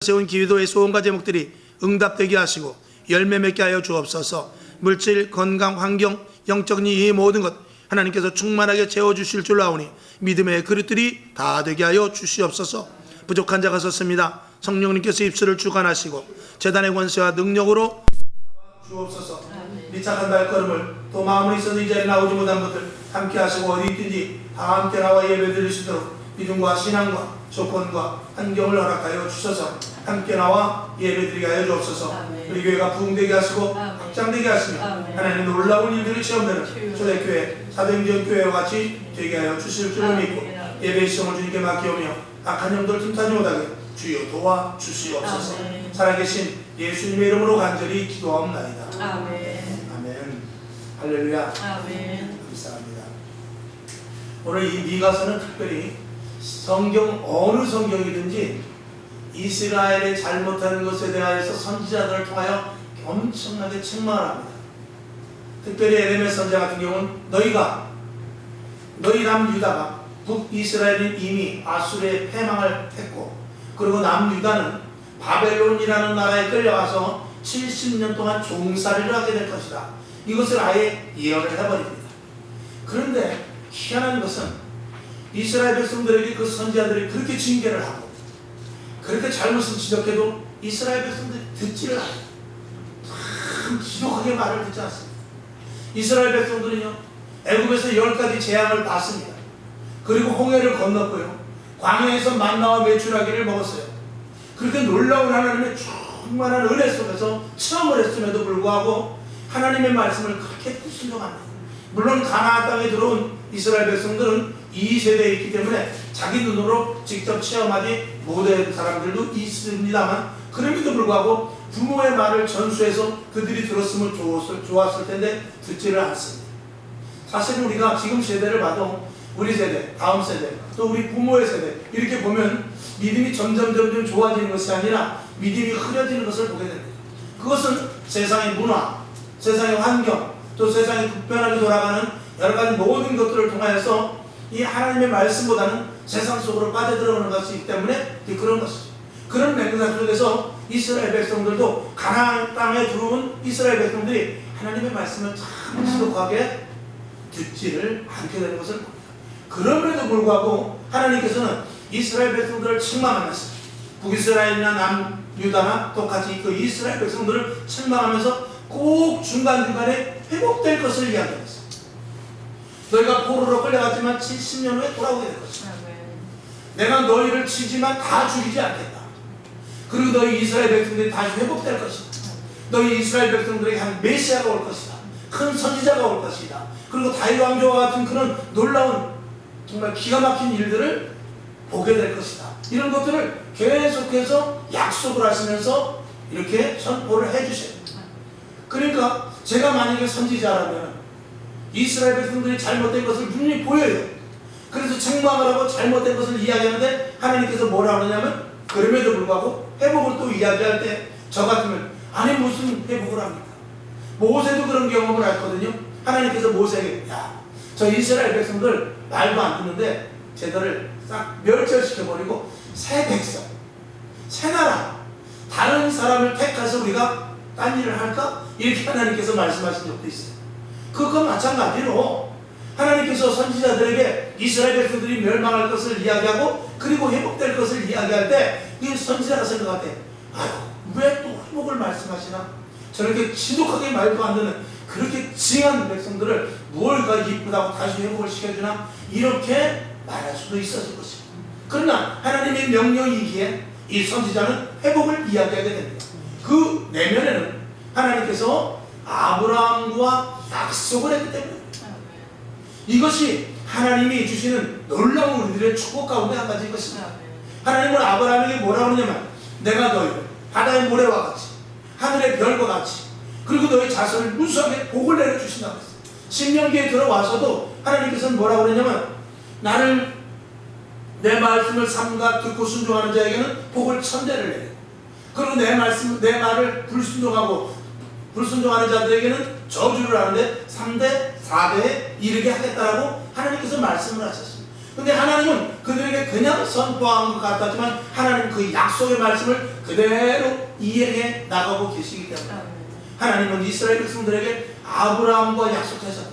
세운 기도의 소원과 제목들이 응답되게 하시고 열매 맺게 하여 주옵소서. 물질, 건강, 환경, 영적인 이 모든 것 하나님께서 충만하게 채워주실 줄 아오니 믿음의 그릇들이 다 되게 하여 주시옵소서. 부족한 자가 섰습니다. 성령님께서 입술을 주관하시고 제단의 권세와 능력으로 주옵소서. 미착한 발걸음을 또 마음을 있어도 이 자리에 나오지 못한 것들 함께 하시고 어디 있든지 다 함께 나와 예배 드릴 수 있도록 믿음과 신앙과 조건과 환경을 허락하여 주셔서 함께 나와 예배드리게 하여 주옵소서. 우리 교회가 부흥되게 하시고 확장되게 하시며 하나님 놀라운 일들이 체험되는 초대교회 사도행전교회와 같이 되게 하여 주실 줄을 믿고 예배의 시험을 주님께 맡기오며 악한 영들 틈타지 못하게 주여 도와 주시옵소서. 살아계신 예수님의 이름으로 간절히 기도하옵나이다. 아멘. 할렐루야. 감사합니다. 오늘 이 미가서는 특별히 성경 어느 성경이든지 이스라엘의 잘못하는 것에 대하여서 선지자들을 통하여 엄청나게 책망을 합니다. 특별히 에레미야 선지자 같은 경우는 너희 남유다가 북이스라엘은 이미 아수르의 패망을 했고 그리고 남유다는 바벨론이라는 나라에 끌려가서 70년 동안 종살이를 하게 될 것이다. 이것을 아예 예언을 해버립니다. 그런데 희한한 것은 이스라엘 백성들에게 그 선지자들이 그렇게 징계를 하고 그렇게 잘못을 지적해도 이스라엘 백성들이 듣지를 않아요. 참 지독하게 말을 듣지 않습니다. 이스라엘 백성들은요 애굽에서 10가지 재앙을 받습니다. 그리고 홍해를 건넜고요 광야에서 만나와 메추라기를 먹었어요. 그렇게 놀라운 하나님의 충만한 은혜 속에서 체험을 했음에도 불구하고 하나님의 말씀을 그렇게 순종합니다. 물론 가나안 땅에 들어온 이스라엘 백성들은 이 세대에 있기 때문에 자기 눈으로 직접 체험하지 못한 사람들도 있습니다만 그럼에도 불구하고 부모의 말을 전수해서 그들이 들었으면 좋았을 텐데 듣지를 않습니다. 사실 우리가 지금 세대를 봐도 우리 세대, 다음 세대, 또 우리 부모의 세대 이렇게 보면 믿음이 점점 좋아지는 것이 아니라 믿음이 흐려지는 것을 보게 됩니다. 그것은 세상의 문화, 세상의 환경, 또 세상이 급변하게 돌아가는 여러 가지 모든 것들을 통하여서 이 하나님의 말씀보다는 세상 속으로 빠져들어오는 것이기 때문에 그런 것이죠. 그런 맥락 속에서 이스라엘 백성들도 가나안 땅에 들어온 이스라엘 백성들이 하나님의 말씀을 참 지독하게 듣지를 않게 되는 것을 봅니다. 그럼에도 불구하고 하나님께서는 이스라엘 백성들을 책망하면서 북이스라엘이나 남유다나 똑같이 그 이스라엘 백성들을 책망하면서 꼭 중간중간에 회복될 것을 이야기했어요. 너희가 포로로 끌려갔지만 70년 후에 돌아오게 될 것이다. 내가 너희를 치지만 다 죽이지 않겠다. 그리고 너희 이스라엘 백성들이 다시 회복될 것이다. 너희 이스라엘 백성들에게 한 메시아가 올 것이다. 큰 선지자가 올 것이다. 그리고 다윗 왕조와 같은 그런 놀라운 정말 기가 막힌 일들을 보게 될 것이다. 이런 것들을 계속해서 약속을 하시면서 이렇게 선포를 해주셔요. 그러니까 제가 만약에 선지자라면 이스라엘 백성들이 잘못된 것을 눈이 보여요. 그래서 책망을 하고 잘못된 것을 이야기하는데 하나님께서 뭐라 그러냐면 그럼에도 불구하고 회복을 또 이야기할 때 저 같으면 아니 무슨 회복을 합니까? 모세도 그런 경험을 했거든요. 하나님께서 모세에게 저 이스라엘 백성들 말도 안 듣는데 쟤들을 싹 멸절시켜버리고 새 백성, 새 나라, 다른 사람을 택해서 우리가 딴 일을 할까? 이렇게 하나님께서 말씀하신 적도 있어요. 그것과 마찬가지로 하나님께서 선지자들에게 이스라엘 백성들이 멸망할 것을 이야기하고 그리고 회복될 것을 이야기할 때 이 선지자가 생각할 때 왜 또 회복을 말씀하시나? 저렇게 지독하게 말도 안 되는 그렇게 징한 백성들을 뭘가 이쁘다고 다시 회복을 시켜주나? 이렇게 말할 수도 있었을 것입니다. 그러나 하나님의 명령이기에 이 선지자는 회복을 이야기하게 됩니다. 그 내면에는 하나님께서 아브라함과 약속을 했기 때문에 이것이 하나님이 주시는 놀라운 우리들의 축복 가운데 한 가지인 것입니다. 하나님은 아브라함에게 뭐라고 하냐면 내가 너희를 바다의 모래와 같이 하늘의 별과 같이 그리고 너희 자손을 무수하게 복을 내려주신다고 했어요. 신명기에 들어와서도 하나님께서는 뭐라고 그러냐면 나를 내 말씀을 삼가 듣고 순종하는 자에게는 복을 천대를 내리고 그리고 내 말을 불순종하는 자들에게는 저주를 하는데 3대 4대에 이르게 하겠다라고 하나님께서 말씀을 하셨습니다. 근데 하나님은 그들에게 그냥 선포한 것 같았지만 하나님 그 약속의 말씀을 그대로 이행해 나가고 계시기 때문에 하나님은 이스라엘 백성들에게 아브라함과 약속하셨던 것.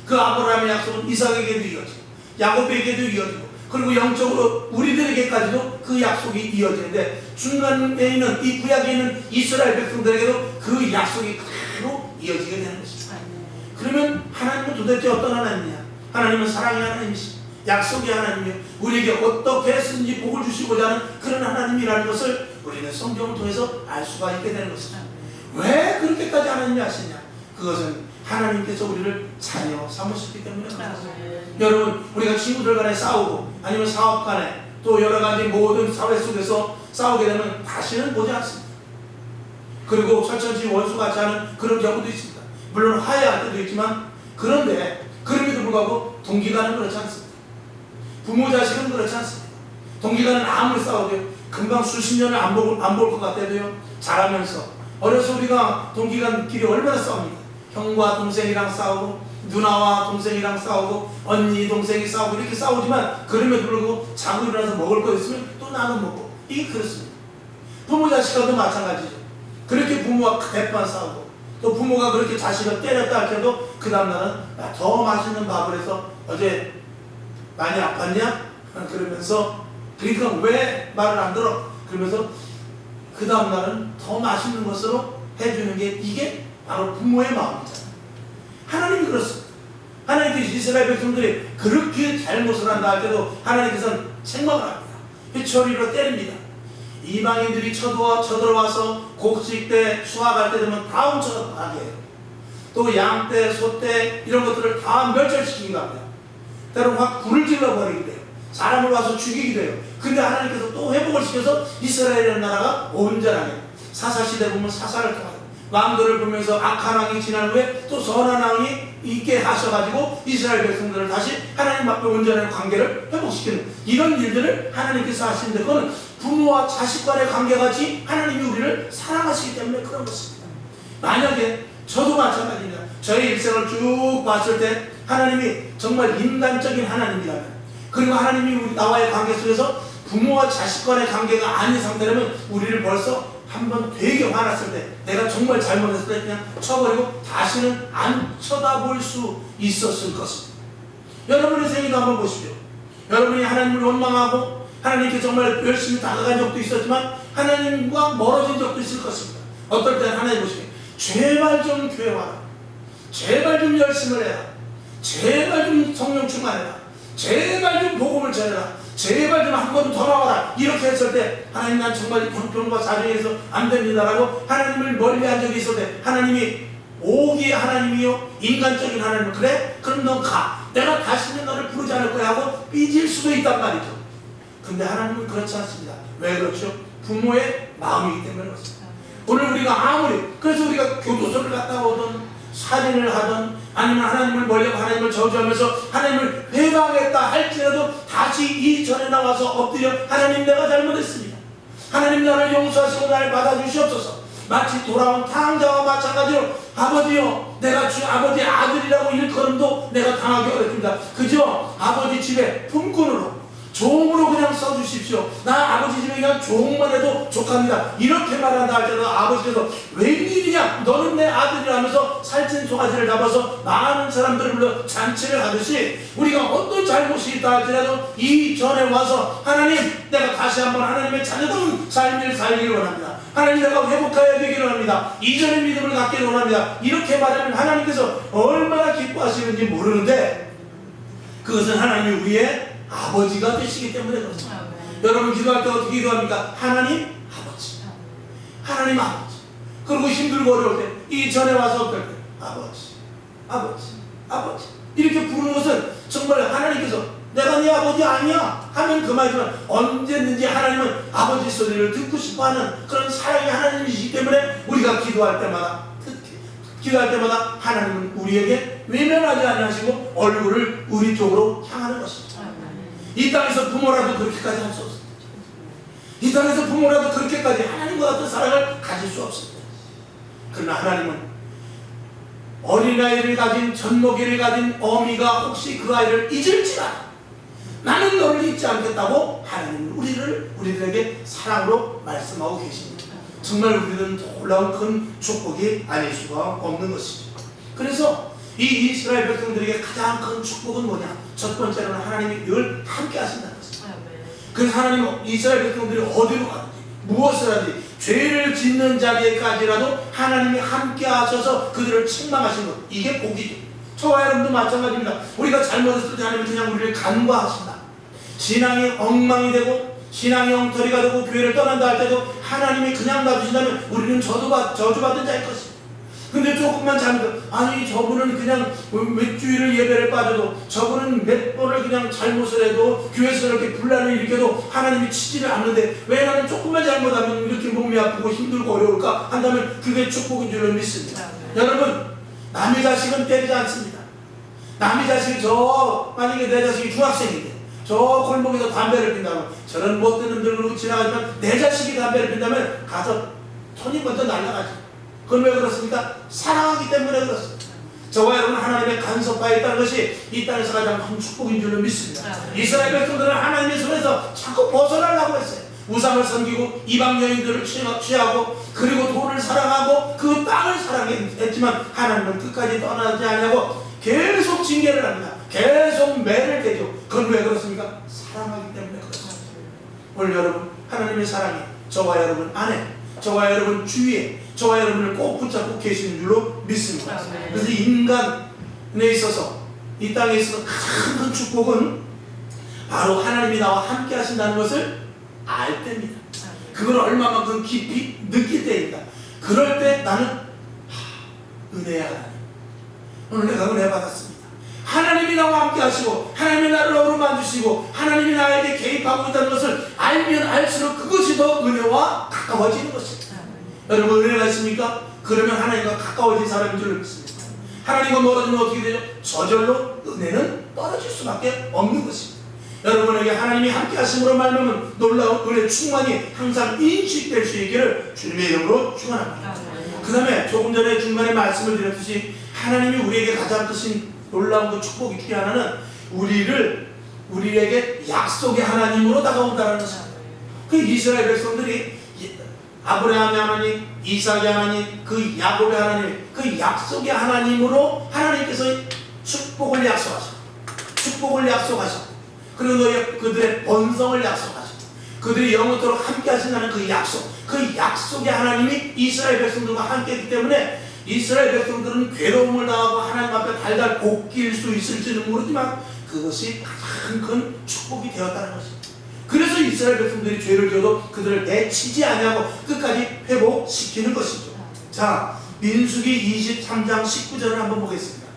그 아브라함의 약속은 이삭에게도 이어지고 야곱에게도 이어지고 그리고 영적으로 우리들에게까지도 그 약속이 이어지는데 중간에 있는 이 구약에 있는 이스라엘 백성들에게도 그 약속이 그대로 이어지게 되는 것입니다. 그러면 하나님은 도대체 어떤 하나님이냐? 하나님은 사랑의 하나님이시고 약속의 하나님이요 우리에게 어떻게 해서든지 복을 주시고자 하는 그런 하나님이라는 것을 우리는 성경을 통해서 알 수가 있게 되는 것입니다. 왜 그렇게까지 하나님이 하시냐? 그것은 하나님께서 우리를 자녀 삼으셨기 때문에 그렇습니다. 여러분 우리가 친구들 간에 싸우고 아니면 사업 간에 또 여러 가지 모든 사회 속에서 싸우게 되면 다시는 보지 않습니다. 그리고 철천지 원수같이 하는 그런 경우도 있습니다. 물론 화해할 때도 있지만 그런데 그럼에도 불구하고 동기간은 그렇지 않습니다. 부모 자식은 그렇지 않습니다. 동기간은 아무리 싸워도요 금방 수십 년을 안 볼 것 같아도요 자라면서 어려서 우리가 동기간끼리 얼마나 싸웁니까? 형과 동생이랑 싸우고 누나와 동생이랑 싸우고 언니 동생이 싸우고 이렇게 싸우지만 그럼에도 불구하고 자고 일어나서 먹을 거 있으면 또 나눠 먹고 이게 그렇습니다. 부모 자식과도 마찬가지죠. 그렇게 부모와 대판 싸우고 또 부모가 그렇게 자식을 때렸다 할때도 그 다음날은 더 맛있는 밥을 해서 어제 많이 아팠냐? 그러면서 그러니까 왜 말을 안 들어? 그러면서 그 다음날은 더 맛있는 것으로 해주는 게 이게 바로 부모의 마음이잖아요. 하나님이 그렇습니다. 하나님께서 이스라엘 백성들이 그렇게 잘못을 한다 할 때도 하나님께서는 책망을 합니다. 회초리로 때립니다. 이방인들이 쳐들어와서 곡식 때 수확할 때 되면 다 훔쳐가게 해요. 또 양 때, 소 때 이런 것들을 다 멸절시키기도 합니다. 때로는 확 불을 질러버리기도 해요. 사람을 와서 죽이기도 해요. 근데 하나님께서 또 회복을 시켜서 이스라엘이라는 나라가 온전하게 사사시대 보면 사사를 통하고 왕들을 보면서 악한 왕이 지난 후에 또 선한 왕이 있게 하셔가지고 이스라엘 백성들을 다시 하나님 앞에 온전한 관계를 회복시키는 이런 일들을 하나님께서 하시는데 그거는 부모와 자식 간의 관계같이 하나님이 우리를 사랑하시기 때문에 그런 것입니다. 만약에 저도 마찬가지입니다. 저의 일생을 쭉 봤을 때 하나님이 정말 인간적인 하나님이라면 그리고 하나님이 우리 나와의 관계 속에서 부모와 자식 간의 관계가 아닌 상태라면 우리를 벌써 한번 되게 화났을 때 내가 정말 잘못했을 때 그냥 쳐버리고 다시는 안 쳐다볼 수 있었을 것입니다. 여러분의 생애도 한번 보십시오. 여러분이 하나님을 원망하고 하나님께 정말 열심히 다가간 적도 있었지만 하나님과 멀어진 적도 있을 것입니다. 어떨 때는 하나님 보시면 제발 좀 교회 와라. 제발 좀 열심을 해라. 제발 좀 성령 충만해라. 제발 좀 복음을 전해라. 제발 좀 한 번 더 나와라. 이렇게 했을 때 하나님 난 정말 형편과 사정에서 안 됩니다라고 하나님을 멀리한 적이 있을 때 하나님이 오기의 하나님이요 인간적인 하나님 그래? 그럼 넌 가. 내가 다시는 너를 부르지 않을 거야 하고 삐질 수도 있단 말이죠. 근데 하나님은 그렇지 않습니다. 왜 그렇죠? 부모의 마음이기 때문에 그렇습니다. 오늘 우리가 아무리 그래서 우리가 교도소를 갔다 오든 살인을 하든 아니면 하나님을 멀리하고 하나님을 저주하면서 하나님을 회방했다 할지라도 다시 이 전에 나와서 엎드려 하나님 내가 잘못했습니다. 하나님 나를 용서하시고 나를 받아주시옵소서. 마치 돌아온 탕자와 마찬가지로 아버지요 내가 아버지의 아들이라고 일컬음도 내가 당하기 어렵습니다. 그저 아버지 집에 품꾼으로 종으로 그냥 써주십시오. 나 아버지 집에 그냥 종만 해도 족합니다. 이렇게 말한다 할 때도 아버지께서 웬일이냐 너는 내 아들이라 하면서 살찐 송아지를 잡아서 많은 사람들을 불러 잔치를 하듯이 우리가 어떤 잘못이 있다 할지라도 이전에 와서 하나님 내가 다시 한번 하나님의 자녀다운 삶을 살기를 원합니다. 하나님 내가 회복하여야 되기를 원합니다. 이전의 믿음을 갖기를 원합니다. 이렇게 말하면 하나님께서 얼마나 기뻐하시는지 모르는데 그것은 하나님이 우리의 아버지가 되시기 때문에 그렇습니다. 여러분 기도할 때 어떻게 기도합니까? 하나님 아버지 하나님 아버지 그리고 힘들고 어려울 때 이전에 와서 어떨 때 아버지 아버지 아버지 이렇게 부르는 것은 정말 하나님께서 내가 네 아버지 아니야 하면 그만이지만 언제든지 하나님은 아버지 소리를 듣고 싶어하는 그런 사랑의 하나님이시기 때문에 우리가 기도할 때마다 하나님은 우리에게 외면하지 아니하시고 얼굴을 우리 쪽으로 향하는 것입니다. 이 땅에서 부모라도 그렇게까지 할 수 없습니다. 이 땅에서 부모라도 그렇게까지 하나님과 같은 사랑을 가질 수 없습니다. 그러나 하나님은 어린아이를 가진 젖먹이를 가진 어미가 혹시 그 아이를 잊을지라도 나는 너를 잊지 않겠다고 하나님은 우리들에게 사랑으로 말씀하고 계십니다. 정말 우리는 놀라운 큰 축복이 아닐 수가 없는 것이죠. 그래서 이 이스라엘 백성들에게 가장 큰 축복은 뭐냐? 첫 번째로는 하나님이 늘 함께 하신다는 것입니다. 그래서 하나님은 이스라엘 백성들이 어디로 가든지 무엇을 하든지 죄를 짓는 자리에까지라도 하나님이 함께 하셔서 그들을 책망하신 것, 이게 복이죠. 저와 여러분도 마찬가지입니다. 우리가 잘못했을 때 하나님은 그냥 우리를 간과하신다. 신앙이 엉망이 되고 신앙이 엉터리가 되고 교회를 떠난다 할 때도 하나님이 그냥 놔두신다면 우리는 저주받은 자일 것입니다. 근데 조금만 잘못, 아니 저분은 그냥 몇 주일을 예배를 빠져도, 저분은 몇 번을 그냥 잘못을 해도, 교회에서 이렇게 분란을 일으켜도 하나님이 치지를 않는데 왜 나는 조금만 잘못하면 이렇게 몸이 아프고 힘들고 어려울까 한다면 그게 축복인 줄로 믿습니다. 여러분, 남의 자식은 때리지 않습니다. 남의 자식이 만약에 내 자식이 중학생인데 저 골목에서 담배를 핀다면, 저런 못된 놈들로 지나가지만 내 자식이 담배를 핀다면 가서 손이 먼저 날아가죠. 그건 왜 그렇습니까? 사랑하기 때문에 그렇습니다. 저와 여러분 하나님의 간섭하에 있다는 것이 이 땅에서 가장 큰 축복인 줄로 믿습니다. 이스라엘 백성들은 하나님의 손에서 자꾸 벗어나려고 했어요. 우상을 섬기고 이방 여인들을 취하고 그리고 돈을 사랑하고 그 땅을 사랑했지만 하나님은 끝까지 떠나지 않냐고 계속 징계를 합니다. 계속 매를 대죠. 그건 왜 그렇습니까? 사랑하기 때문에 그렇습니다. 오늘 여러분, 하나님의 사랑이 저와 여러분 안에, 저와 여러분 주위에, 저와 여러분을 꼭 붙잡고 계시는 줄로 믿습니다. 그래서 인간에 있어서, 이 땅에 있어서 가장 큰 축복은 바로 하나님이 나와 함께 하신다는 것을 알 때입니다. 그걸 얼마만큼 깊이 느낄 때입니다. 그럴 때 나는 은혜야 하나님, 오늘 내가 은혜 받았습니다. 하나님이 나와 함께 하시고 하나님이 나를 어루만 주시고 하나님이 나에게 개입하고 있다는 것을 알면 알수록 그것이 더 은혜와 가까워지는 것입니다. 여러분, 은혜가 있습니까? 그러면 하나님과 가까워진 사람인 줄 믿습니다. 하나님과 멀어지면 어떻게 되죠? 저절로 은혜는 떨어질 수밖에 없는 것입니다. 여러분에게 하나님이 함께 하심으로 말미암은 놀라운 은혜 충만이 항상 인식될 수 있기를 주님의 이름으로 축원합니다. 그 다음에 조금 전에 중간에 말씀을 드렸듯이 하나님이 우리에게 가장 크신 놀라운 그 축복이 중에 하나는 우리에게 약속의 하나님으로 다가온다는 것입니다. 그 이스라엘 백성들이 아브라함의 하나님, 이삭의 하나님, 그 야곱의 하나님, 그 약속의 하나님으로 하나님께서 축복을 약속하셨고 그리고 그들의 번성을 약속하셨고 그들이 영원토록 함께 하신다는 그 약속의 하나님이 이스라엘 백성들과 함께 했기 때문에 이스라엘 백성들은 괴로움을 당하고 하나님 앞에 달달 볶일 수 있을지는 모르지만 그것이 가장 큰 축복이 되었다는 것입니다. 그래서 이스라엘 백성들이 죄를 지어도 그들을 내치지 아니하고 끝까지 회복시키는 것이죠. 자, 민수기 23장 19절을 한번 보겠습니다.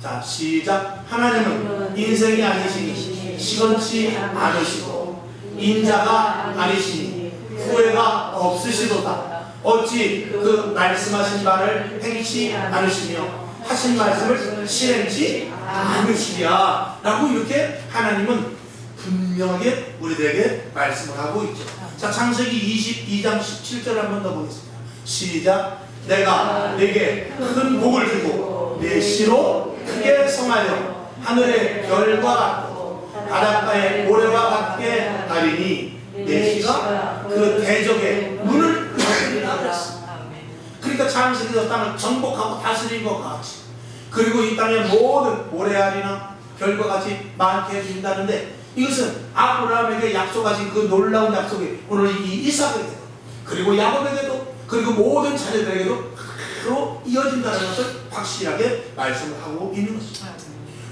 자, 시작. 하나님은 인생이 아니시니 시건치 않으시고 인자가 아니시니 후회가 없으시도다. 어찌 그 말씀하신 바를 행치 않으시며 하신 말씀을 실행치 않으시랴 라고 이렇게 하나님은 분명하게 우리들에게 말씀을 하고 있죠. 자, 창세기 22장 17절 한번 더 보겠습니다. 시작. 내가 내게 큰 복을 주고 내 씨로 크게 성하여 하늘의 별과 같고 바닷가의 모래와 같게 하리니 내 씨가 그 대적의 문을 열리라 그랬습니다. 그러니까 창세기에서 땅을 정복하고 다스린 것 같이, 그리고 이 땅의 모든 모래알이나 별과 같이 많게 해준다는데, 이것은 아브라함에게 약속하신 그 놀라운 약속이 오늘 이 이삭에게도 그리고 야곱에게도 그리고 모든 자녀들에게도 그대로 이어진다는 것을 확실하게 말씀을 하고 있는 것입니다.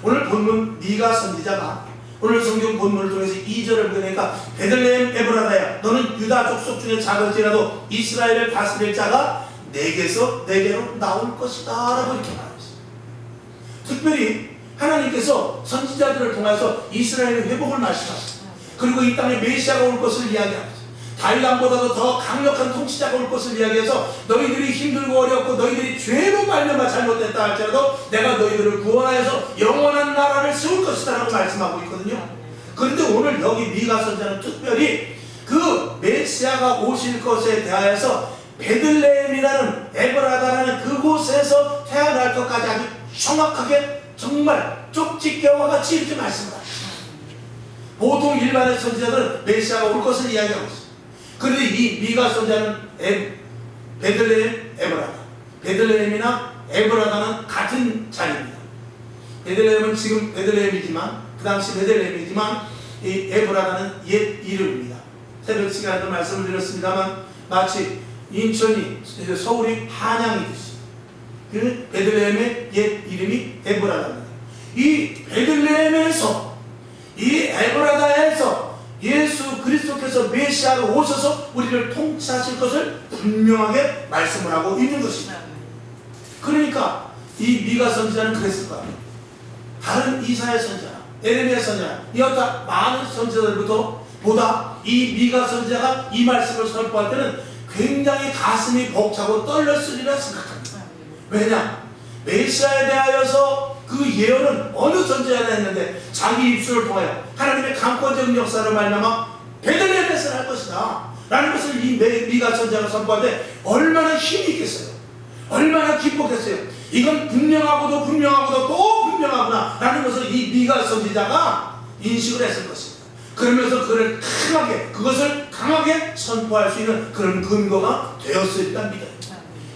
오늘 본문 미가 선지자가 오늘 성경 본문을 통해서 2절을 보게 되니까 베들레헴 에브라다야 너는 유다 족속 중에 작을지라도 이스라엘을 다스릴 자가 내게로 나올 것이다 라고 이렇게 말했습니다. 특별히 하나님께서 선지자들을 통해서 이스라엘의 회복을 말씀하셨습니다. 그리고 이 땅에 메시아가 올 것을 이야기합니다. 다윗 왕보다도 더 강력한 통치자가 올 것을 이야기해서 너희들이 힘들고 어렵고 너희들이 죄로 말미암아 잘못됐다 할지라도 내가 너희들을 구원하여서 영원한 나라를 세울 것이다 라고 말씀하고 있거든요. 그런데 오늘 여기 미가 선지자는 특별히 그 메시아가 오실 것에 대하여서 베들레헴이라는 에브라다라는 그곳에서 태어날 것까지 아주 정확하게 정말 쪽집게와 같이 이렇게 말씀을 하십니다. 보통 일반의 선지자들은 메시아가 올 것을 이야기하고 있어요. 그런데 이 미가 선지자는 베들레헴, 에브라다. 베들레헴이나 에브라다는 같은 자리입니다. 베들레헴은 지금 베들레헴이지만, 그 당시 베들레헴이지만, 이 에브라다는 옛 이름입니다. 새벽 시간에도 말씀을 드렸습니다만, 마치 인천이, 서울이 한양이듯이 그 베들레헴의 옛 이름이 에브라다입니다. 이 베들레헴에서, 이 에브라다에서 예수 그리스도께서 메시아로 오셔서 우리를 통치하실 것을 분명하게 말씀을 하고 있는 것입니다. 그러니까 이 미가 선지자는 그랬을 거예요. 다른 이사야 선지자, 에레미야 선지자, 이었다 많은 선지자들부터 보다 이 미가 선지자가 이 말씀을 선포할 때는 굉장히 가슴이 벅차고 떨렸으리라 생각합니다. 왜냐? 메시아에 대하여서 그 예언은 어느 선지자가 했는데 자기 입술을 통하여 하나님의 강권적인 역사를 말미암아 베들레헴에서 할 것이다 라는 것을 이 미가 선지자가 선포할 때 얼마나 힘이 있겠어요. 얼마나 기뻤겠어요. 이건 분명하고도 또 분명하구나 라는 것을 이 미가 선지자가 인식을 했을 것입니다. 그러면서 그것을 강하게 선포할 수 있는 그런 근거가 되었으리라 믿어요.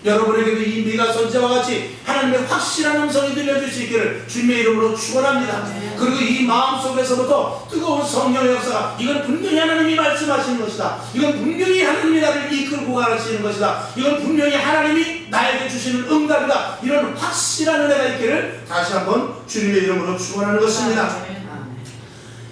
여러분에게도 이 미가 선지자와 같이 하나님의 확실한 음성이 들려줄 수 있기를 주님의 이름으로 축원합니다. 그리고 이 마음속에서부터 뜨거운 성령의 역사가, 이건 분명히 하나님이 말씀하시는 것이다, 이건 분명히 하나님이 나를 이끌고 가시는 것이다, 이건 분명히 하나님이 나에게 주시는 응답이다, 이런 확실한 은혜가 있기를 다시 한번 주님의 이름으로 축원하는 것입니다.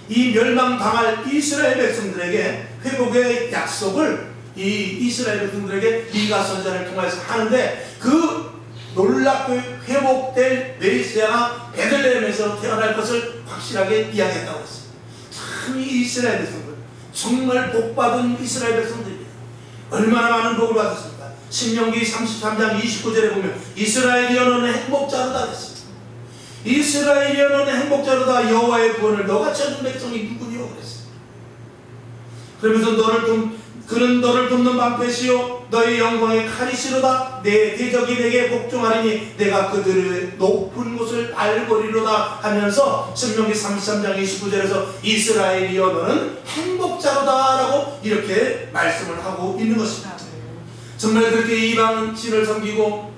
이 멸망당할 이스라엘 백성들에게 회복의 약속을 이 이스라엘 백성들에게 미가 선지자를 통해서 하는데, 그 놀랍게 회복될 메시아가 베들레헴에서 태어날 것을 확실하게 이야기했다고 했어요. 참 이 이스라엘 백성들 정말 복받은 이스라엘 백성들입니다. 얼마나 많은 복을 받았습니까? 신명기 33장 29절에 보면 이스라엘이 너는 행복자로다 그랬습니다. 이스라엘이 너는 행복자로다, 여호와의 구원을 너같이 얻은 백성이 누구니요 그랬어요. 그러면서 그는 너를 돕는 방패시요 너의 영광의 칼이시로다. 내 대적이 내게 복종하리니 내가 그들의 높은 곳을 발걸이로다 하면서 신명기 33장 29절에서 이스라엘이여 너는 행복자로다 라고 이렇게 말씀을 하고 있는 것입니다. 정말 그렇게 이방신을 섬기고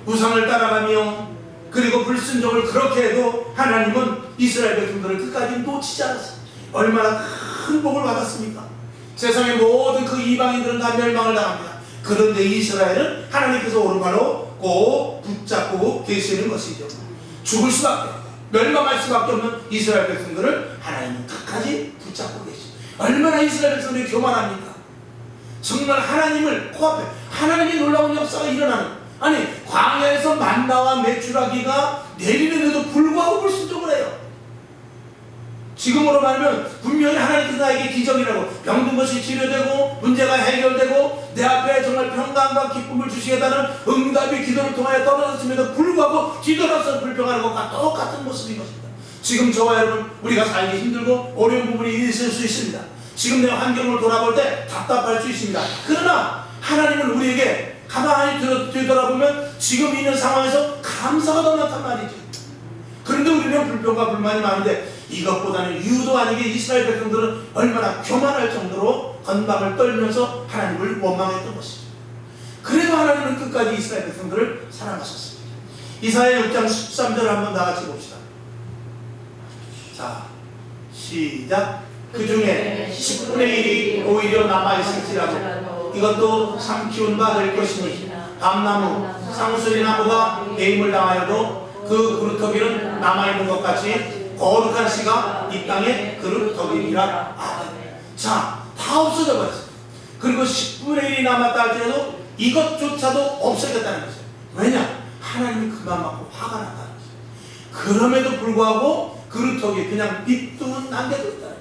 우상을 따라가며 그리고 불순종을 그렇게 해도 하나님은 이스라엘 백성들을 끝까지 놓치지 않았어요. 얼마나 큰 복을 받았습니까? 세상의 모든 그 이방인들은 다 멸망을 당합니다. 그런데 이스라엘은 하나님께서 오른발로 꼭 붙잡고 계시는 것이죠. 죽을 수밖에 없다, 멸망할 수밖에 없는 이스라엘 백성들을 하나님은 끝까지 붙잡고 계시죠. 얼마나 이스라엘 백성들이 교만합니까? 정말 하나님을 코앞에, 하나님의 놀라운 역사가 일어나는, 아니 광야에서 만나와 메추라기가 내리는데도 불구하고 불순종을 해요. 지금으로 말하면 분명히 하나님께서 나에게 기적이라고, 병든 것이 치료되고 문제가 해결되고 내 앞에 정말 평강과 기쁨을 주시겠다는 응답이 기도를 통하여 떨어졌음에도 불구하고 뒤돌아서 불평하는 것과 똑같은 모습인 것입니다. 지금 저와 여러분, 우리가 살기 힘들고 어려운 부분이 있을 수 있습니다. 지금 내 환경을 돌아볼 때 답답할 수 있습니다. 그러나 하나님은 우리에게 가만히 뒤돌아보면 지금 있는 상황에서 감사가 더 많단 말이죠. 그런데 우리는 불평과 불만이 많은데, 이것보다는 유도 아니게 이스라엘 백성들은 얼마나 교만할 정도로 건방을 떨면서 하나님을 원망했던 것이죠. 그래도 하나님은 끝까지 이스라엘 백성들을 사랑하셨습니다. 이사야 6장 13절을 한번 다같이 봅시다. 자, 시작. 그 중에 10분의 1이 오히려 남아있을지라도 이것도 삼키운 바 될 것이니 밤나무, 상수리나무가 매임을 당하여도 그 그루터기는 남아있는 것 같이 거룩한 씨가 이 땅의 그루터기니라. 자, 다 없어져 버렸어요. 그리고 10분의 1이 남았다 할지라도 이것조차도 없어졌다는 거죠. 왜냐? 하나님이 그만 맞고 화가 났다는 거죠. 그럼에도 불구하고 그루터기 그냥 밑도 남겨뒀다는 거죠.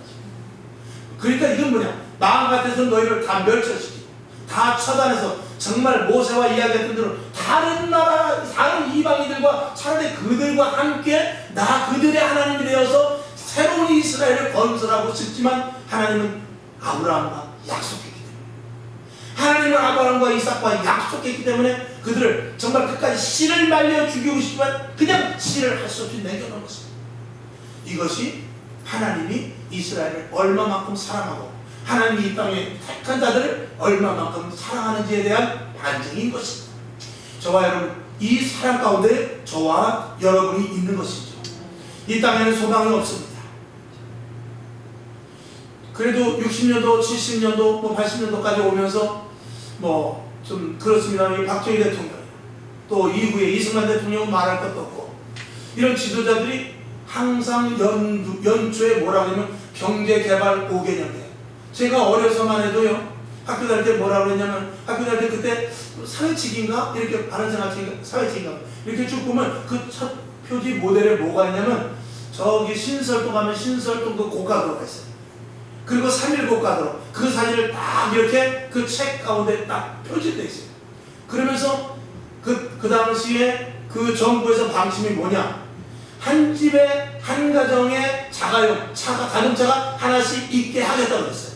그러니까 이건 뭐냐? 마음 같아서 너희를 다 멸절시키고 다 처단해서 정말 모세와 이야기했던 대로 다른 나라, 다른 이방인들과 차라리 그들과 함께 나 그들의 하나님이 되어서 새로운 이스라엘을 건설하고 싶지만 하나님은 아브라함과 약속했기 때문에, 하나님은 아브라함과 이삭과 약속했기 때문에 그들을 정말 끝까지 씨를 말려 죽이고 싶지만 그냥 씨를 할 수 없이 내겨놓은 것입니다. 이것이 하나님이 이스라엘을 얼마만큼 사랑하고 하나님이 이 땅에 택한 자들을 얼마만큼 사랑하는지에 대한 반증인 것입니다. 저와 여러분, 이 사랑 가운데 저와 여러분이 있는 것이죠. 이 땅에는 소망이 없습니다. 그래도 60년도, 70년도, 80년도까지 오면서 좀 그렇습니다. 박정희 대통령, 또 이후에 이승만 대통령은 말할 것도 없고, 이런 지도자들이 항상 연초에 뭐라고 하냐면 경제개발 5개년대. 제가 어려서만 해도요, 학교 다닐 때 뭐라고 그랬냐면, 학교 다닐 때 그때 사회치기인가? 이렇게 사회치기인가? 이렇게 쭉 보면 그 첫 표지 모델에 뭐가 있냐면, 저기 신설동 가면 신설동 그 고가도로가 있어요. 그리고 3.1 고가도로. 그 사진을 딱 이렇게 그 책 가운데 딱 표지되어 있어요. 그러면서 그 당시에 그 정부에서 방침이 뭐냐? 한 집에, 한 가정에 자동차가 하나씩 있게 하겠다고 그랬어요.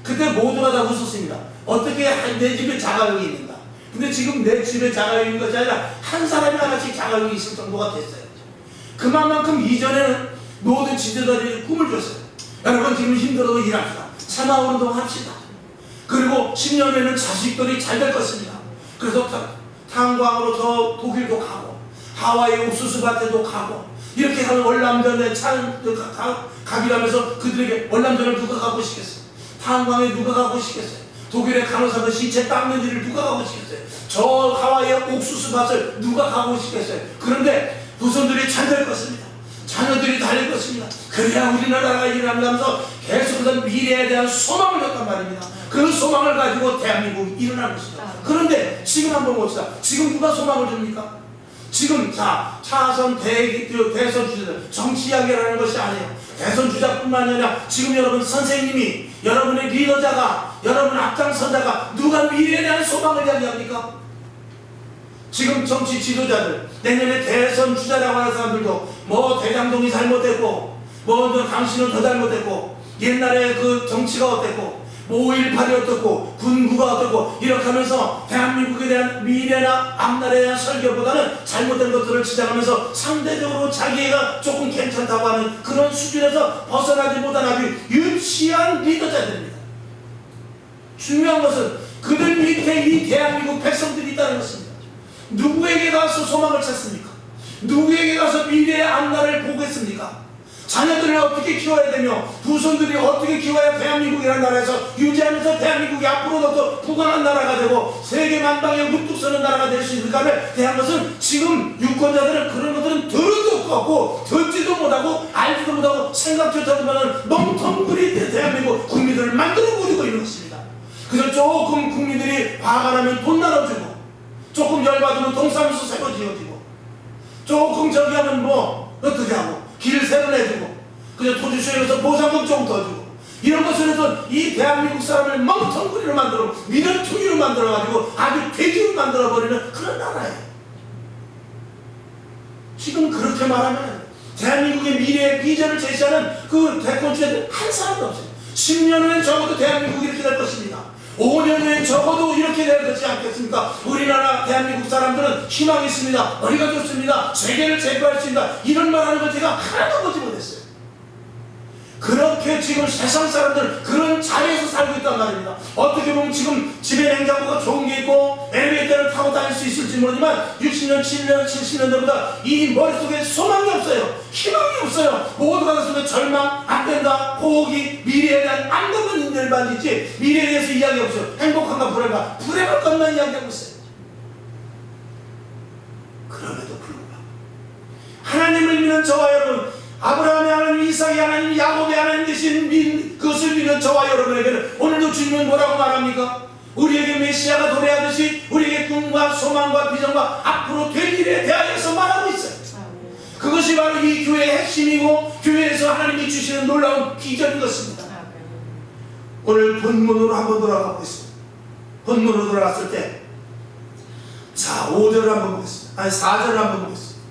그때 모두가 다 웃었습니다. 어떻게 내 집에 자가용이 있는가? 근데 지금 내 집에 자가용이 있는 것이 아니라 한 사람이 하나씩 자가용이 있을 정도가 됐어요. 그만큼 이전에는 모든 지도자들이 꿈을 줬어요. 여러분, 지금 힘들어도 일합시다. 새마을운동 합시다. 그리고 10년 후에는 자식들이 잘 될 것입니다. 그래서 탄광으로 저 독일도 가고 하와이 옥수수밭에도 가고 이렇게 가면 월남전에 가기라면서 그들에게 월남전을 누가 가고 싶겠어요? 탄광에 누가 가고 싶겠어요? 독일의 간호사들 시체 닦는 일을 누가 가고 싶겠어요? 저 하와이의 옥수수밭을 누가 가고 싶겠어요? 그런데 후손들이 잘 될 것입니다. 자녀들이 달릴 것입니다. 그래야 우리나라가 일어나면서 계속해서 미래에 대한 소망을 줬단 말입니다. 그 소망을 가지고 대한민국이 일어날 것이죠. 그런데 지금 한번 봅시다. 지금 누가 소망을 줍니까? 지금 차선 대선 주자들, 정치 이야기라는 것이 아니에요. 대선 주자뿐만 아니라 지금 여러분 선생님이, 여러분의 리더자가, 여러분 앞장선자가 누가 미래에 대한 소망을 이야기합니까? 지금 정치 지도자들, 내년에 대선 주자라고 하는 사람들도 대장동이 잘못됐고, 당신은 더 잘못됐고, 옛날에 그 정치가 어땠고, 5.18이 어떻고, 군구가 어떻고, 이렇게 하면서 대한민국에 대한 미래나 앞날에 대한 설교보다는 잘못된 것들을 지적하면서 상대적으로 자기가 조금 괜찮다고 하는 그런 수준에서 벗어나지 못한 아주 유치한 리더자들입니다. 중요한 것은 그들 밑에 이 대한민국 백성들이 있다는 것입니다. 누구에게 가서 소망을 찾습니까? 누구에게 가서 미래의 앞날을 보겠습니까? 자녀들을 어떻게 키워야 되며 후손들이 어떻게 키워야 대한민국이라는 나라에서 유지하면서 대한민국이 앞으로도 더 부강한 나라가 되고 세계 만방에 우뚝 서는 나라가 될 수 있을까를 대한 것은 지금 유권자들은 그런 것들은 들은 없고 듣지도 못하고 알지도 못하고 생각조차 못하는 멍텅구리 대한민국 국민들을 만들어 버리고 있는 것입니다. 그래서 조금 국민들이 화가 나면 돈 나눠주고, 조금 열받으면 동사무소 새로 지어지고, 조금 저기 하면 어떻게 하고, 길 새로 내주고, 그저 토지수에서 보상금 좀 더 주고, 이런 것을 해서 이 대한민국 사람을 멍텅구리로 만들어, 미련투기로 만들어가지고 아주 돼지로 만들어버리는 그런 나라예요. 지금 그렇게 말하면 대한민국의 미래의 비전을 제시하는 그 대권주자들 한 사람도 없어요. 10년 후엔 적어도 대한민국이 이렇게 될 것입니다. 5년 후엔 적어도 이렇게 될 것이 않겠습니까? 우리나라 대한민국 사람들은 희망이 있습니다. 머리가 좋습니다. 세계를 제거할 수 있다. 이런 말하는 걸 제가 하나도 보지 못했어요. 그렇게 지금 세상 사람들은 그런 자리에서 살고 있단 말입니다. 어떻게 보면 지금 집에 냉장고가 좋은 게 있고 엘리베이터를 타고 다닐 수 있을지 모르지만 60년, 70년 전보다 이 머릿속에 소망이 없어요. 희망이 없어요. 모두가 그래서 절망, 안 된다, 포기, 미래에 대한 안감은 인들만 있지 미래에 대해서 이야기 없어요. 행복한가 불행한가, 불행할 것만 이야기하고 있어요. 그럼에도 불구하고 하나님을 믿는 저와 여러분, 아브라함의 하나님, 이삭의 하나님, 야곱의 하나님 되신 그것을 믿는 저와 여러분에게는 오늘도 주님은 뭐라고 말합니까? 우리에게 메시아가 도래하듯이 우리에게 꿈과 소망과 비전과 앞으로 될 일에 대하여서 말하고 있어요. 그것이 바로 이 교회의 핵심이고 교회에서 하나님이 주시는 놀라운 비전인 것입니다. 오늘 본문으로 한번 돌아가 보겠습니다. 본문으로 돌아갔을 때 5절을 한번 보겠습니다. 4절을 한번 보겠습니다.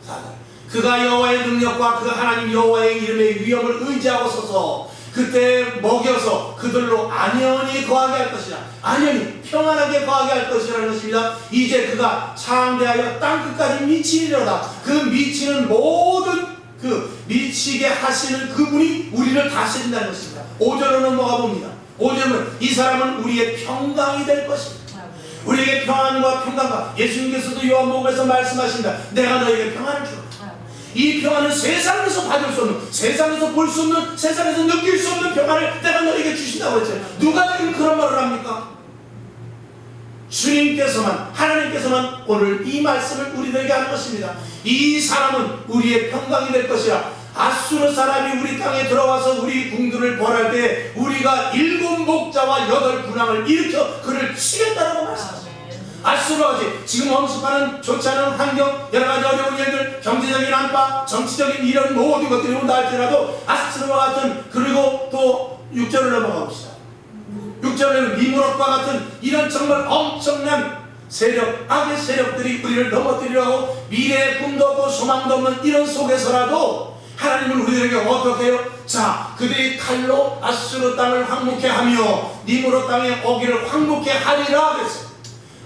4절. 그가 여호와의 능력과 그 하나님 여호와의 이름의 위엄을 의지하고 서서 그때 먹여서 그들로 안연히 거하게 할 것이라. 안연히 평안하게 거하게 할 것이라는 것입니다. 이제 그가 창대하여 땅끝까지 미치리로다. 그 미치는 모든 미치게 하시는 그분이 우리를 다스린다는 것입니다. 5절로 넘어가 봅니다. 5절은 이 사람은 우리의 평강이 될 것입니다. 우리에게 평안과 평강과 예수님께서도 요한복음에서 말씀하십니다. 내가 너에게 평안을 주라. 이 평안은 세상에서 받을 수 없는, 세상에서 볼 수 없는, 세상에서 느낄 수 없는 평안을 내가 너에게 주신다고 했죠. 누가 지금 그런 말을 합니까? 주님께서만, 하나님께서만 오늘 이 말씀을 우리들에게 하는 것입니다. 이 사람은 우리의 평강이 될 것이라. 아수르 사람이 우리 땅에 들어와서 우리 궁들을 벌할 때 우리가 7 목자와 8 군왕을 일으켜 그를 치겠다라고 말씀하십니다. 아수르와 같이 지금 엄습하는 좋지 않은 환경, 여러가지 어려운 일들, 경제적인 안팎, 정치적인 이런 모든 것들이 온다 할지라도 아수르와 같은, 그리고 또 6절을 넘어가 봅시다. 6절에는 니무롯과 같은 이런 정말 엄청난 세력, 악의 세력들이 우리를 넘어뜨리려 하고 미래의 꿈도 없고 소망도 없는 이런 속에서라도 하나님은 우리들에게 어떻게 해요? 자, 그들이 칼로 아수르 땅을 황무케 하며 니무롯 땅에 오기를 황무케 하리라 그랬어요.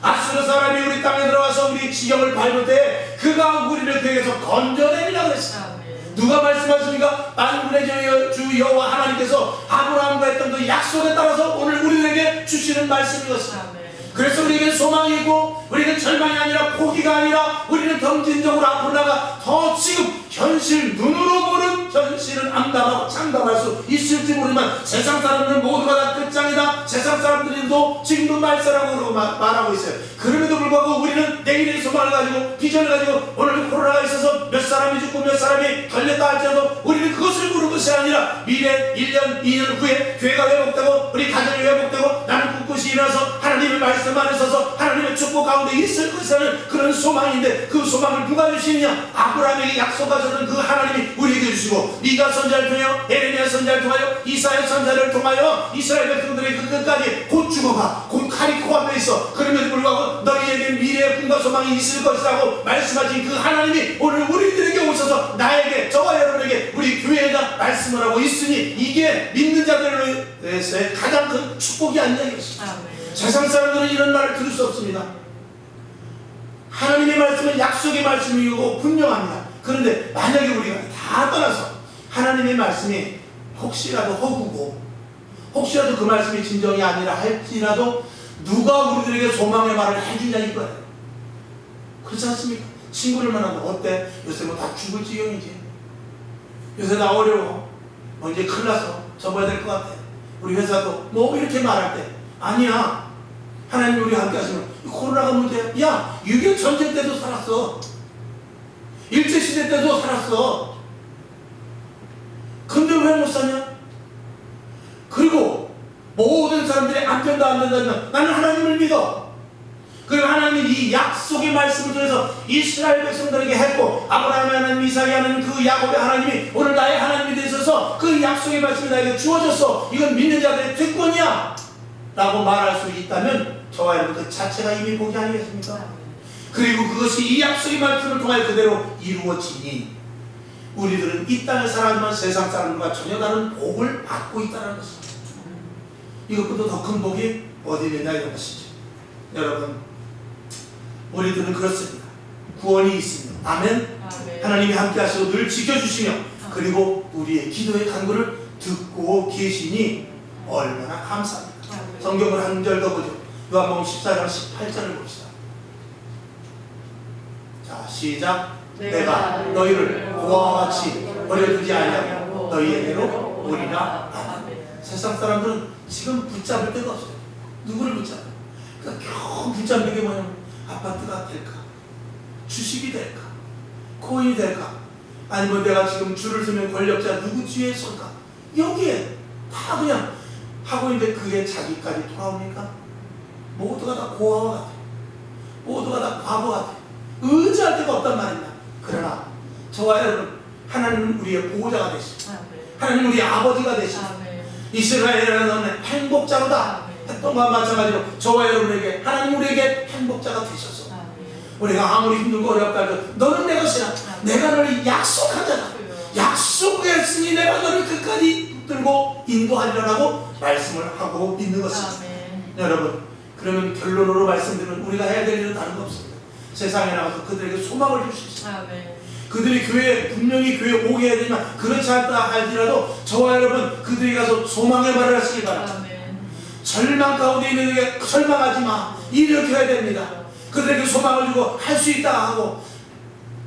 아수르 사람이 우리 땅에 들어와서 우리 지경을 밟을 때 그가 우리를 그에게서 건져내리라 그랬어요. 누가 말씀하십니까? 만군의 주 여호와 하나님께서 아브라함과 했던 그 약속에 따라서 오늘 우리에게 주시는 말씀이었습니다. 그래서 우리에게 소망이 있고 우리는 절망이 아니라 포기가 아니라 우리는 점진적으로 앞으로 나가 더 지금 현실, 눈으로 보는 현실은 암담하고 장담할 수 있을지 모르지만 세상 사람들은 모두가 다 끝장이다, 세상 사람들도 지금도 말살하고 그러고 말하고 있어요. 그럼에도 불구하고 우리는 내일의 소망을 가지고 비전을 가지고 오늘 코로나가 있어서 몇 사람이 죽고 몇 사람이 걸렸다 할지라도 우리는 그것을 모르는 것이 아니라 미래 1년 2년 후에 교회가 회복되고 우리 가정이 회복되고 나는 꿋꿋이 일어나서 하나님의 말씀 안에 서서 하나님의 축복 가운데 있을 것이라는 그런 소망인데, 그 소망을 누가 주시느냐? 아브라함에게 약속하셨던 그 하나님이 우리에게 주시고, 미가 선지자를 통하여, 에레미야 선지자를 통하여, 이사야 선지자를 통하여 이스라엘 백성들의 그 끝까지 곧 죽어가, 곧 칼이 코앞에 있어, 그럼에도 불구하고 너희에게 미래의 꿈과 소망이 있을 것이라고 말씀하신 그 하나님이 오늘 우리들에게 오셔서 나에게, 저와 여러분에게, 우리 교회에다 말씀을 하고 있으니 이게 믿는 자들에서의 가장 큰 축복이 아니냐 이것입니다. 세상 사람들은 이런 말을 들을 수 없습니다. 하나님의 말씀은 약속의 말씀이고 분명합니다. 그런데 만약에 우리가 다 떠나서 하나님의 말씀이 혹시라도 허구고 혹시라도 그 말씀이 진정이 아니라 할지라도 누가 우리들에게 소망의 말을 해주냐 이거예요. 그렇지 않습니까? 친구를 만나면 어때? 요새 뭐 다 죽을 지경이지. 요새 나 어려워. 뭐 이제 큰일 났어. 접어야 될 것 같아. 우리 회사도 뭐 이렇게 말할 때 아니야. 하나님 우리 함께 하시면 코로나가 문제야. 야, 6.25 전쟁 때도 살았어. 일제시대 때도 살았어. 근데 왜 못 사냐? 그리고 모든 사람들이 안 된다 안 된다. 나는 하나님을 믿어. 그리고 하나님이 이 약속의 말씀을 통해서 이스라엘 백성들에게 했고, 아브라함의 하나님, 이삭의 하나님, 그 야곱의 하나님이 오늘 나의 하나님이 되셔서 그 약속의 말씀이 나에게 주어졌어. 이건 믿는 자들의 특권이야 라고 말할 수 있다면 저와 여러분 그 자체가 이미 복이 아니겠습니까? 그리고 그것이 이 약속의 말씀을 통하여 그대로 이루어지니 우리들은 이 땅에 살아가지만 세상 사람들과 전혀 다른 복을 받고 있다는 것입니다. 이것보다 더 큰 복이 어디 있느냐 이런 것이죠. 여러분, 우리들은 그렇습니다. 구원이 있습니다. 아멘. 하나님이 함께 하시고 늘 지켜주시며 그리고 우리의 기도의 간구를 듣고 계시니 얼마나 감사합니다. 성경을 한 절 더 보죠. 요한복음 14장 18절을 봅시다. 자, 시작. 내가 너희를 고아와 같이 버려두지 아니하고 너희에게로 오리라. 아멘. 세상 사람들은 지금 붙잡을 데가 없어요. 누구를 붙잡아요? 그러니까 겨우 붙잡는 게 뭐냐면 아파트가 될까? 주식이 될까? 코인이 될까? 아니면 내가 지금 줄을 서면 권력자 누구 뒤에 설까? 여기에 다 그냥 하고 있는데 그게 자기까지 돌아옵니까? 모두가 다 고아와 같아요. 모두가 다 바보 같아요. 의지할 데가 없단 말입니다. 그러나 저와 여러분, 하나님은 우리의 보호자가 되시고 하나님은 우리의 아버지가 되시고 이스라엘에는 행복자로다 했던 것과 마찬가지로 저와 여러분에게 하나님 우리에게 행복자가 되셔서 우리가 아무리 힘들고 어렵다 해도 너는 내 것이라, 내가 너를 약속하잖아. 약속했으니 내가 너를 끝까지 붙들고 인도하리라고 말씀을 하고 있는 것입니다. 여러분, 그러면 결론으로 말씀드리면 우리가 해야 될 일은 다른 거 없습니다. 세상에 나가서 그들에게 소망을 줄 수 있습니다. 그 그들이 교회에 분명히 교회에 오게 해야 되지만 그렇지 않다 할지라도 저와 여러분 그들이 가서 소망의 말을 하시기 바랍니다. 절망 가운데 있는 에게 절망하지 마, 일으켜야 됩니다. 그들에게 소망을 주고 할 수 있다 하고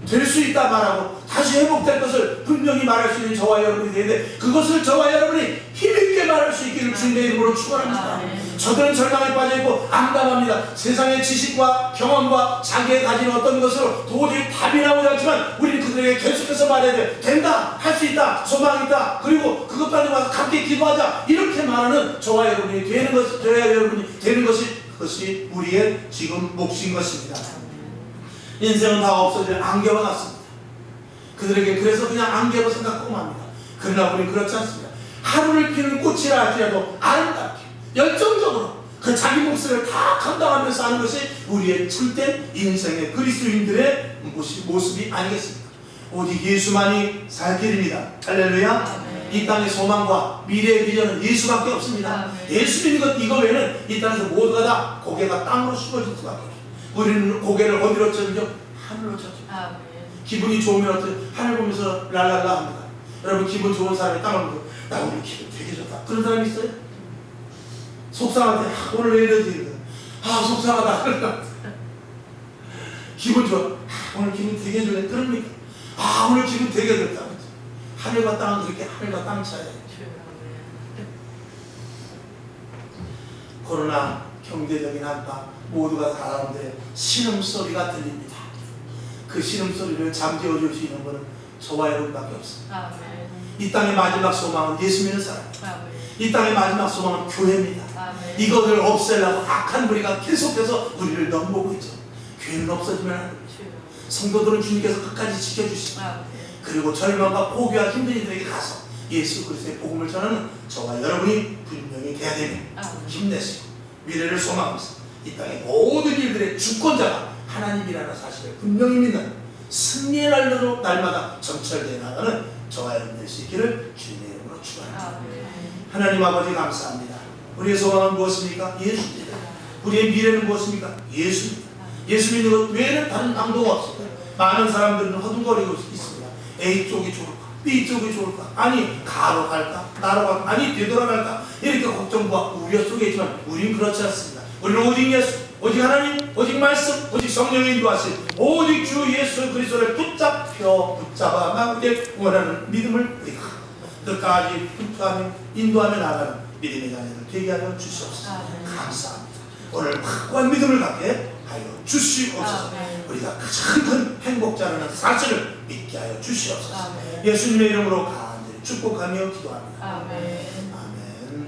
될 수 있다 말하고 다시 회복될 것을 분명히 말할 수 있는 저와 여러분이 되는데 그것을 저와 여러분이 힘있게 말할 수 있기를 주님의 이름으로 축원합니다. 저들은 절망에 빠져있고 암담합니다. 세상의 지식과 경험과 자기의 가진 어떤 것으로 도저히 답이 나오지 않지만 우리는 그들에게 계속해서 말해야 돼. 된다, 할 수 있다, 소망이 있다, 그리고 그것 가지고 와서 함께 기도하자, 이렇게 말하는 저와 여러분이 되는 것, 저와 여러분이 되는 것이 그것이 우리의 지금 몫인 것입니다. 인생은 다 없어질 안개와 같습니다. 그들에게 그래서 그냥 안개로 생각하고 맙니다. 그러나 우리는 그렇지 않습니다. 하루를 피는 꽃이라 할지라도 아름답게 열정적으로 그 자기 몫을 다 감당하면서 하는 것이 우리의 참된 인생의 그리스도인들의 모습이 아니겠습니까? 오직 예수만이 살 길입니다. 할렐루야. 이 땅의 소망과 미래의 비전은 예수밖에 없습니다. 예수 믿는 것 이거 외에는 이 땅에서 모두가 다 고개가 땅으로 숙여질 수밖에 없어요. 우리는 고개를 어디로 쳐죠? 하늘로 쳐죠. 기분이 좋으면 어떻게 하늘 보면서 랄랄라 합니다. 여러분 기분 좋은 사람이 땅을 보고 나 오늘 기분 되게 좋다, 그런 사람 있어요? 속상할 때 오늘 왜 이러지? 속상하다. 기분 좋아. 오늘 기분 되게 좋네. 그럽니까? 오늘 기분 되게 좋다. 하늘과 땅은 그렇게 하늘과 땅 차이예요. 코로나 경제적인 한파 모두가 가라앉아 신음소리가 들립니다. 그 신음소리를 잠재워 줄 수 있는 것은 저와 여러분밖에 없습니다. 이 땅의 마지막 소망은 예수 믿는 사람입니다. 이 땅의 마지막 소망은 교회입니다. 이것을 없애려고 악한 무리가 계속해서 우리를 넘보고 있죠. 교회는 없어지면 안 됩니다. 성도들은 주님께서 끝까지 지켜주십니다. 그리고 절망과 포기와 힘든 이들에게 가서 예수 그리스도의 복음을 전하는 저와 여러분이 분명히 돼야 됩니다. 힘내시고 미래를 소망하면서 이 땅의 모든 일들의 주권자가 하나님이라는 사실을 분명히 믿는 승리의 날로 날마다 정철되어 나가는 저와 여러분 될 수 있기를 주님의 이름으로 축원합니다. 하나님 아버지 감사합니다. 우리의 소망은 무엇입니까? 예수입니다. 우리의 미래는 무엇입니까? 예수입니다. 예수 믿는 것 외에는 다른 방도가 없습니다. 많은 사람들은 허둥거리고 있습니다. A쪽이 좋을까? B쪽이 좋을까? 아니 가로 갈까? 나로 갈까? 아니 되돌아갈까? 이렇게 걱정과 우려 속에 있지만 우리는 그렇지 않습니다. 우리는 오직 예수, 오직 하나님, 오직 말씀, 오직 성령의 인도하심, 오직 주 예수 그리스도를 붙잡아 나가게 원하는 믿음을 우리가 끝까지 붙잡으며 인도하며 나가는 믿음의 자녀들 되게 하여 주시옵소서. 감사합니다. 오늘 확고한 믿음을 갖게 하여 주시옵소서. 우리가 가장 큰 행복자라는 사실을 믿게 하여 주시옵소서. 예수님의 이름으로 간절히 축복하며 기도합니다.